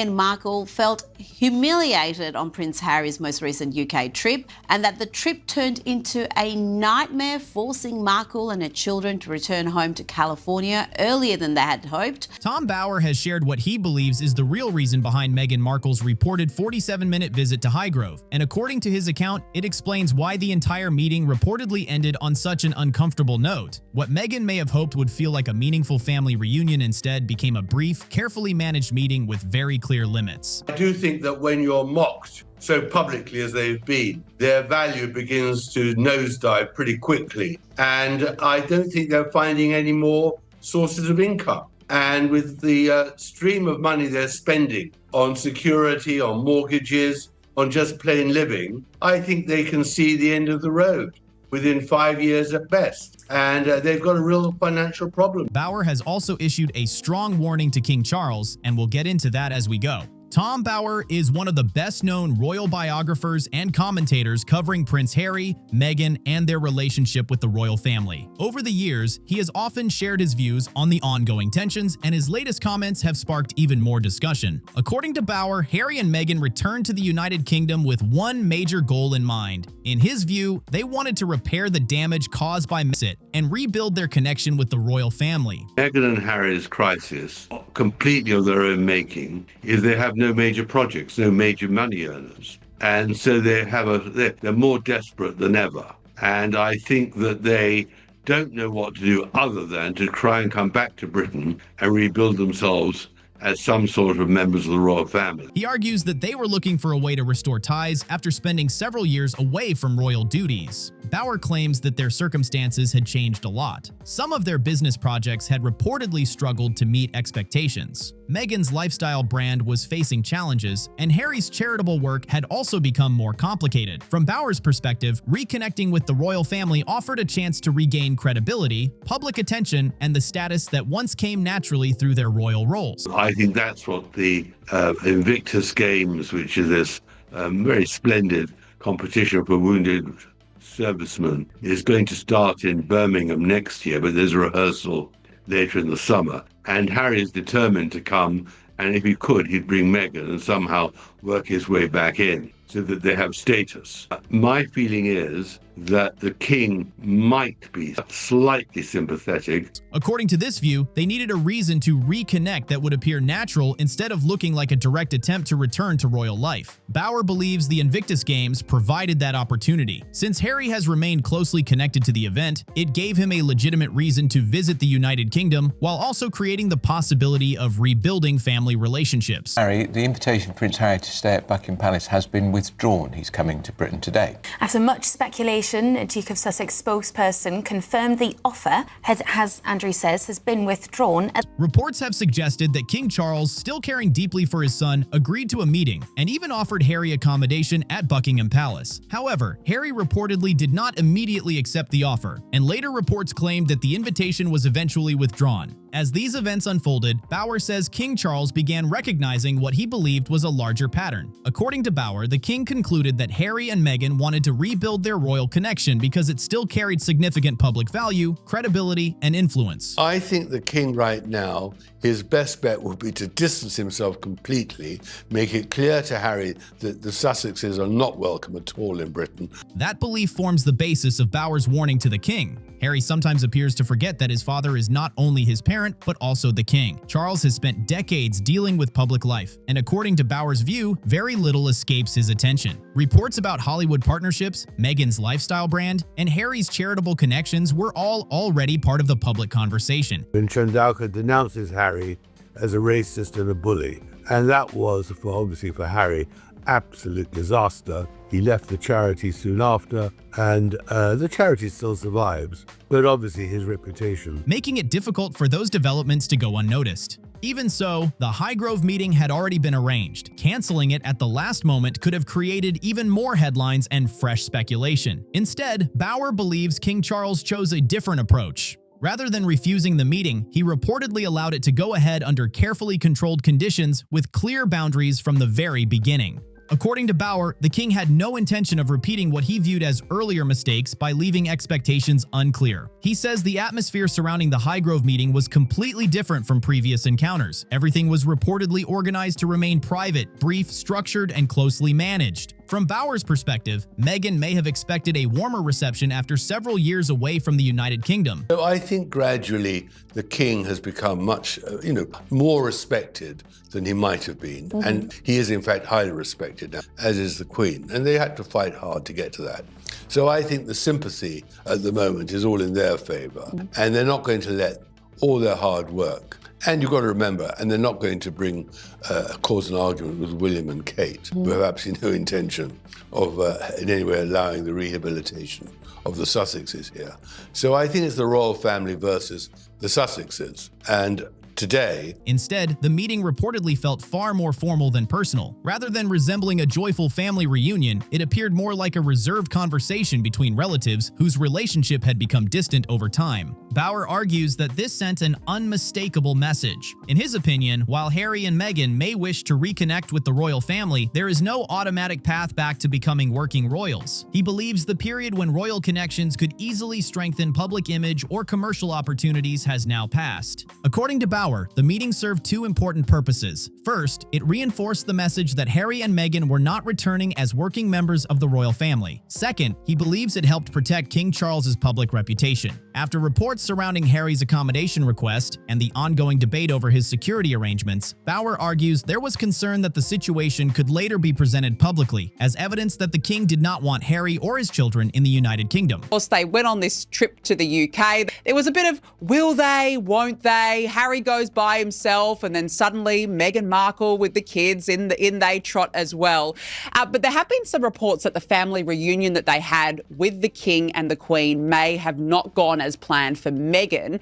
And Markle felt humiliated on Prince Harry's most recent UK trip, and that the trip turned into a nightmare, forcing Markle and her children to return home to California earlier than they had hoped. Tom Bower has shared what he believes is the real reason behind Meghan Markle's reported 47-minute visit to Highgrove, and according to his account, it explains why the entire meeting reportedly ended on such an uncomfortable note. What Meghan may have hoped would feel like a meaningful family reunion instead became a brief, carefully managed meeting with very clear limits. I do think that when you're mocked so publicly as they've been, their value begins to nosedive pretty quickly. And I don't think they're finding any more sources of income. And with the stream of money they're spending on security, on mortgages, on just plain living, I think they can see the end of the road within 5 years at best. And they've got a real financial problem. Bower has also issued a strong warning to King Charles, and we'll get into that as we go. Tom Bower is one of the best-known royal biographers and commentators covering Prince Harry, Meghan, and their relationship with the royal family. Over the years, he has often shared his views on the ongoing tensions, and his latest comments have sparked even more discussion. According to Bower, Harry and Meghan returned to the United Kingdom with one major goal in mind. In his view, they wanted to repair the damage caused by Brexit and rebuild their connection with the royal family. Meghan and Harry's crisis, completely of their own making, is they have no major projects, no major money earners. And so they're more desperate than ever. And I think that they don't know what to do other than to try and come back to Britain and rebuild themselves as some sort of members of the royal family. He argues that they were looking for a way to restore ties after spending several years away from royal duties. Bower claims that their circumstances had changed a lot. Some of their business projects had reportedly struggled to meet expectations. Meghan's lifestyle brand was facing challenges, and Harry's charitable work had also become more complicated. From Bower's perspective, reconnecting with the royal family offered a chance to regain credibility, public attention, and the status that once came naturally through their royal roles. I think that's what the Invictus Games, which is this very splendid competition for wounded servicemen, is going to start in Birmingham next year, but there's a rehearsal later in the summer. And Harry is determined to come, and if he could, he'd bring Meghan and somehow work his way back in so that they have status. My feeling is that the king might be slightly sympathetic. According to this view, they needed a reason to reconnect that would appear natural instead of looking like a direct attempt to return to royal life. Bower believes the Invictus Games provided that opportunity. Since Harry has remained closely connected to the event, it gave him a legitimate reason to visit the United Kingdom while also creating the possibility of rebuilding family relationships. Harry, the invitation for Prince Harry to stay at Buckingham Palace has been withdrawn. He's coming to Britain today. After much speculation, a Duke of Sussex spokesperson confirmed the offer, as Andrew says, has been withdrawn. Reports have suggested that King Charles, still caring deeply for his son, agreed to a meeting and even offered Harry accommodation at Buckingham Palace. However, Harry reportedly did not immediately accept the offer, and later reports claimed that the invitation was eventually withdrawn. As these events unfolded, Bower says King Charles began recognizing what he believed was a larger pattern. According to Bower, the king concluded that Harry and Meghan wanted to rebuild their royal connection because it still carried significant public value, credibility, and influence. I think the king right now, his best bet would be to distance himself completely, make it clear to Harry that the Sussexes are not welcome at all in Britain. That belief forms the basis of Bower's warning to the king. Harry sometimes appears to forget that his father is not only his parent, but also the king. Charles has spent decades dealing with public life, and according to Bower's view, very little escapes his attention. Reports about Hollywood partnerships, Meghan's lifestyle brand, and Harry's charitable connections were all already part of the public conversation. When Chandauka denounces Harry as a racist and a bully, and that was, obviously for Harry, absolute disaster. He left the charity soon after, and the charity still survives, but obviously his reputation. Making it difficult for those developments to go unnoticed. Even so, the Highgrove meeting had already been arranged. Canceling it at the last moment could have created even more headlines and fresh speculation. Instead, Bower believes King Charles chose a different approach. Rather than refusing the meeting, he reportedly allowed it to go ahead under carefully controlled conditions with clear boundaries from the very beginning. According to Bauer, the king had no intention of repeating what he viewed as earlier mistakes by leaving expectations unclear. He says the atmosphere surrounding the Highgrove meeting was completely different from previous encounters. Everything was reportedly organized to remain private, brief, structured, and closely managed. From Bauer's perspective, Meghan may have expected a warmer reception after several years away from the United Kingdom. So I think gradually the king has become much, more respected than he might have been. And he is in fact highly respected now, as is the Queen. And they had to fight hard to get to that. So I think the sympathy at the moment is all in their favour. And they're not going to let all their hard work. And you've got to remember, and they're not going to cause an argument with William and Kate, who have absolutely no intention of in any way allowing the rehabilitation of the Sussexes here. So I think it's the royal family versus the Sussexes. And today, instead, the meeting reportedly felt far more formal than personal. Rather than resembling a joyful family reunion, it appeared more like a reserved conversation between relatives whose relationship had become distant over time. Bauer argues that this sent an unmistakable message. In his opinion, while Harry and Meghan may wish to reconnect with the royal family, there is no automatic path back to becoming working royals. He believes the period when royal connections could easily strengthen public image or commercial opportunities has now passed. According to Bauer, the meeting served two important purposes. First, it reinforced the message that Harry and Meghan were not returning as working members of the royal family. Second, he believes it helped protect King Charles's public reputation. After reports surrounding Harry's accommodation request and the ongoing debate over his security arrangements, Bauer argues there was concern that the situation could later be presented publicly as evidence that the king did not want Harry or his children in the United Kingdom. Of course, they went on this trip to the UK. There was a bit of will they, won't they? Harry goes by himself, and then suddenly Meghan Markle with the kids in they trot as well. But there have been some reports that the family reunion that they had with the king and the queen may have not gone as planned for Meghan.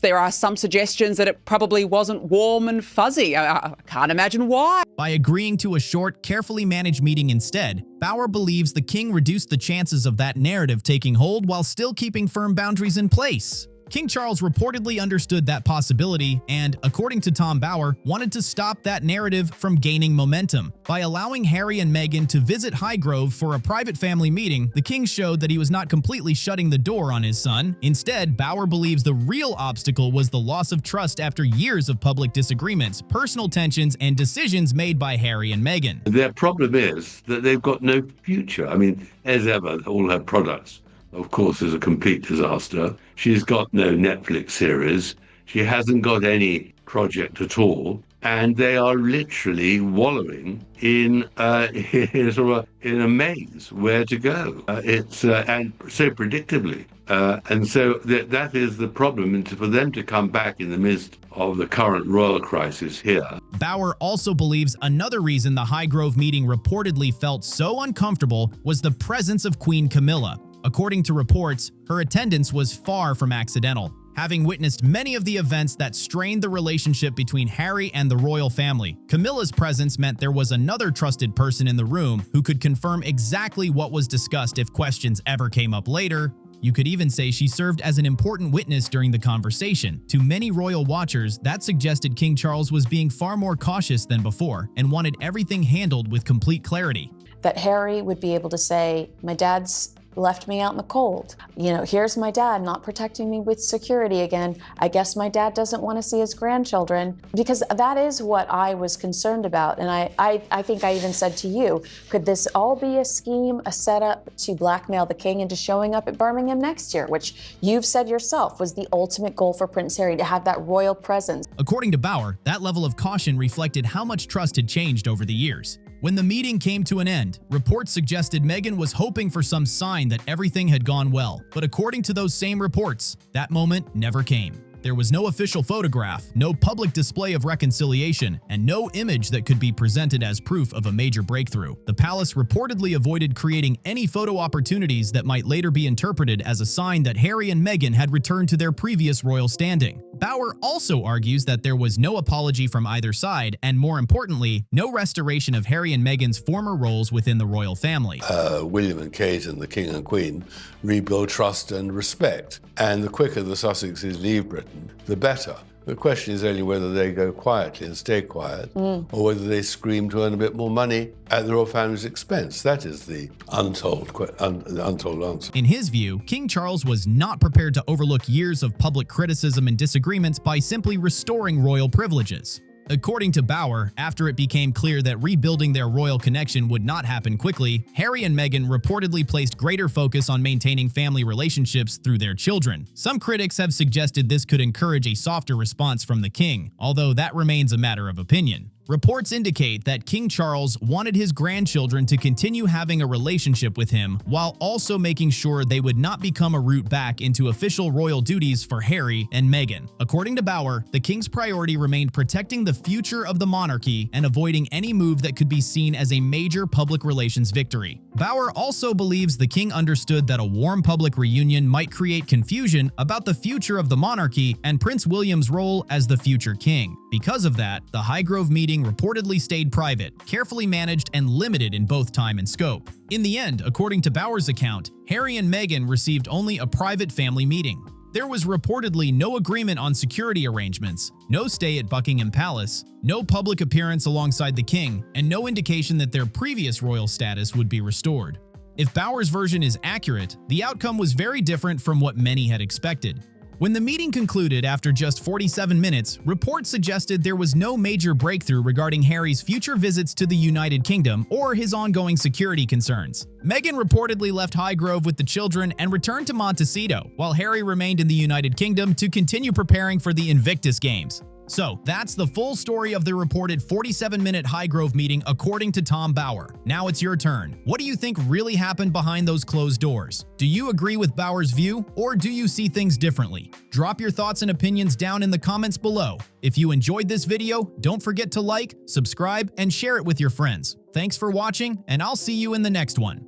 There are some suggestions that it probably wasn't warm and fuzzy. I can't imagine why. By agreeing to a short, carefully managed meeting instead, Bauer believes the king reduced the chances of that narrative taking hold while still keeping firm boundaries in place. King Charles reportedly understood that possibility and, according to Tom Bauer, wanted to stop that narrative from gaining momentum. By allowing Harry and Meghan to visit Highgrove for a private family meeting, the king showed that he was not completely shutting the door on his son. Instead, Bauer believes the real obstacle was the loss of trust after years of public disagreements, personal tensions, and decisions made by Harry and Meghan. Their problem is that they've got no future. I mean, as ever, all her products, of course, is a complete disaster. She's got no Netflix series. She hasn't got any project at all. And they are literally wallowing in a maze where to go. And so predictably. And so that is the problem. And for them to come back in the midst of the current royal crisis here. Bauer also believes another reason the Highgrove meeting reportedly felt so uncomfortable was the presence of Queen Camilla. According to reports, her attendance was far from accidental. Having witnessed many of the events that strained the relationship between Harry and the royal family, Camilla's presence meant there was another trusted person in the room who could confirm exactly what was discussed if questions ever came up later. You could even say she served as an important witness during the conversation. To many royal watchers, that suggested King Charles was being far more cautious than before and wanted everything handled with complete clarity. That Harry would be able to say, my dad's left me out in the cold. Here's my dad not protecting me with security again. I guess my dad doesn't want to see his grandchildren, because that is what I was concerned about. And I think I even said to you, could this all be a scheme, a setup to blackmail the king into showing up at Birmingham next year, which you've said yourself was the ultimate goal for Prince Harry, to have that royal presence. According to Bauer, that level of caution reflected how much trust had changed over the years. When the meeting came to an end, reports suggested Meghan was hoping for some sign that everything had gone well. But according to those same reports, that moment never came. There was no official photograph, no public display of reconciliation, and no image that could be presented as proof of a major breakthrough. The palace reportedly avoided creating any photo opportunities that might later be interpreted as a sign that Harry and Meghan had returned to their previous royal standing. Bauer also argues that there was no apology from either side, and more importantly, no restoration of Harry and Meghan's former roles within the royal family. William and Kate and the King and Queen rebuild trust and respect. And the quicker the Sussexes leave Britain, the better. The question is only whether they go quietly and stay quiet, or whether they scream to earn a bit more money at the royal family's expense. That is the untold answer. In his view, King Charles was not prepared to overlook years of public criticism and disagreements by simply restoring royal privileges. According to Bauer, after it became clear that rebuilding their royal connection would not happen quickly, Harry and Meghan reportedly placed greater focus on maintaining family relationships through their children. Some critics have suggested this could encourage a softer response from the king, although that remains a matter of opinion. Reports indicate that King Charles wanted his grandchildren to continue having a relationship with him while also making sure they would not become a route back into official royal duties for Harry and Meghan. According to Bauer, the king's priority remained protecting the future of the monarchy and avoiding any move that could be seen as a major public relations victory. Bauer also believes the king understood that a warm public reunion might create confusion about the future of the monarchy and Prince William's role as the future king. Because of that, the Highgrove meeting reportedly stayed private, carefully managed, and limited in both time and scope. In the end, according to Bauer's account, Harry and Meghan received only a private family meeting. There was reportedly no agreement on security arrangements, no stay at Buckingham Palace, no public appearance alongside the king, and no indication that their previous royal status would be restored. If Bauer's version is accurate, the outcome was very different from what many had expected. When the meeting concluded after just 47 minutes, reports suggested there was no major breakthrough regarding Harry's future visits to the United Kingdom or his ongoing security concerns. Meghan reportedly left Highgrove with the children and returned to Montecito, while Harry remained in the United Kingdom to continue preparing for the Invictus Games. So, that's the full story of the reported 47-minute Highgrove meeting according to Tom Bauer. Now it's your turn. What do you think really happened behind those closed doors? Do you agree with Bauer's view, or do you see things differently? Drop your thoughts and opinions down in the comments below. If you enjoyed this video, don't forget to like, subscribe, and share it with your friends. Thanks for watching, and I'll see you in the next one.